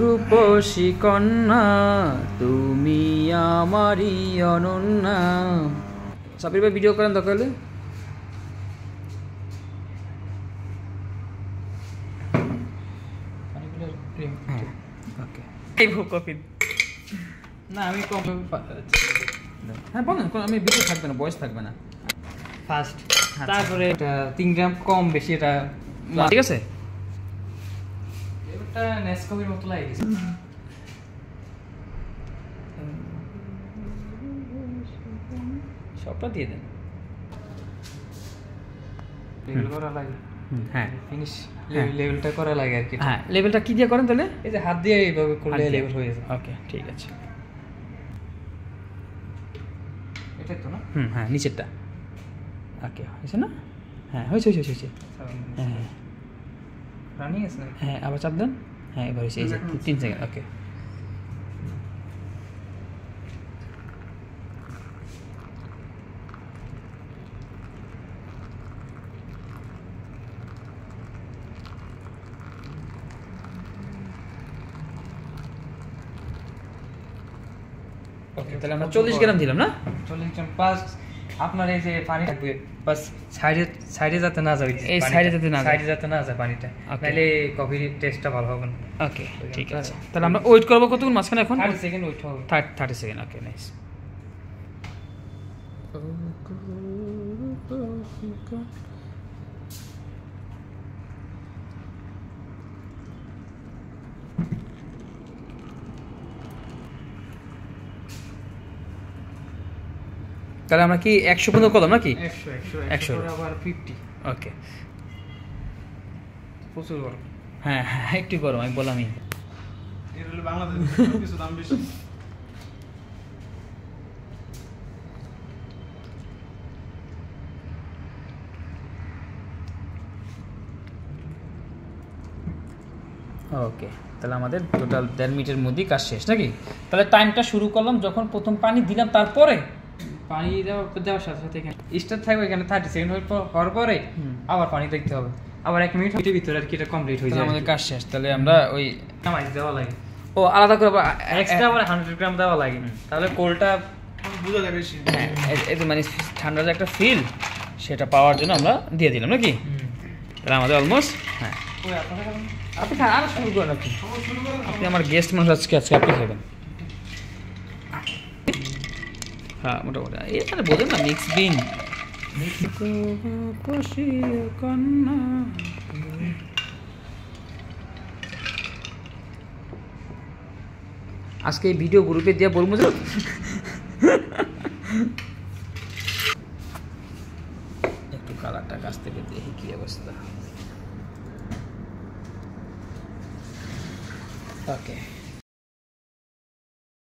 রূপসী কন্যা তুমি আমারই অনন্যা। সাবির ভাই ভিডিও করেন দরকার হলে। না আমি কম, হ্যাঁ বলেন, আমি ভিডিও থাকবে না, বয়স থাকবে না। ফার্স্ট, তারপরে 3 গ্রাম কম বেশি, এটা ঠিক আছে। এটা নেসকফির মতো লাগে গেছে। সবটা দিয়ে দেন। লেভেল করা লাগে। হ্যাঁ ফিনিশ লেভেলটা করা লাগে আর কি। হ্যাঁ লেভেলটা কি দিয়ে করেন তাহলে? এই যে হাত দিয়ে এইভাবে করলে লেভেল হয়ে যায়। ওকে ঠিক আছে। এটাই তো না? হ্যাঁ নিচেরটা। ওকে হয়েছে না? হ্যাঁ হয়েছে হয়েছে হয়েছে। হ্যাঁ রানিং আছে না? হ্যাঁ আবার চাপ দেন। হ্যাঁ এবার হয়েছে, এই যে 3 সেকেন্ড। ওকে ওকে তাহলে আমরা 40 গ্রাম দিলাম না? 40 গ্রাম পাস। আপনার এই যে পানি থাকবে বাস সাইডে যাতে না যায়, এই সাইডে যাতে না যায়, সাইডে যাতে না যায় পানিটা, নাহলে কফির টেস্টটা ভালো হবে না। ওকে ঠিক আছে। তাহলে আমরা ওয়েট করব কতক্ষণ মাঝখানে? এখন 30 সেকেন্ড ওয়েট হবে। 30 সেকেন্ড। Okay nice. তাহলে আমরা কি 100 পর্যন্ত করলাম নাকি? 100 আবার 50। ওকে প্রচুর গরম। হ্যাঁ হ্যাঁ একটু গরম, আমি বললামই। এর হলো বাংলাদেশ কিছু দাম বেশি। ওকে তাহলে আমাদের টোটাল 1.5 মিনিটের মধ্যেই কাজ শেষ নাকি? তাহলে টাইমটা শুরু করলাম যখন প্রথম পানি দিলাম, তারপরে পানি দেওয়ার সাথে সাথে এখানে স্টার্ট থাকবে, এখানে 30 সেকেন্ড হওয়ার পরে আবার পানি দেখতে হবে, আবার 1 মিনিটের ভিতরে আর কি এটা কমপ্লিট হয়ে যায়। আমাদের কাজ শেষ। তাহলে আমরা ওই নামাই দেওয়া লাগে, ও আলাদা করে এক্সট্রা আবার 100 গ্রাম দেওয়া লাগে, তাহলে কোলটা বুঝা যায় বেশি। হ্যাঁ এই যে মানে ঠান্ডার যে একটা ফিল, সেটা পাওয়ার জন্য আমরা দিয়ে দিলাম নাকি? তাহলে আমাদের অলমোস্ট। হ্যাঁ আপনি খান, আর শুরু করেন আপনি। আপনি আমার গেস্ট মানুষ আজকে আপনি খাবেন। হ্যাঁ মোটামুটি এখানে বোঝেন না, মিক্স বিন। আজকে এই ভিডিও গ্রুপে দিয়ে বলবো যে একটু কালারটা কাছ থেকে দেখি কি অবস্থা। ওকে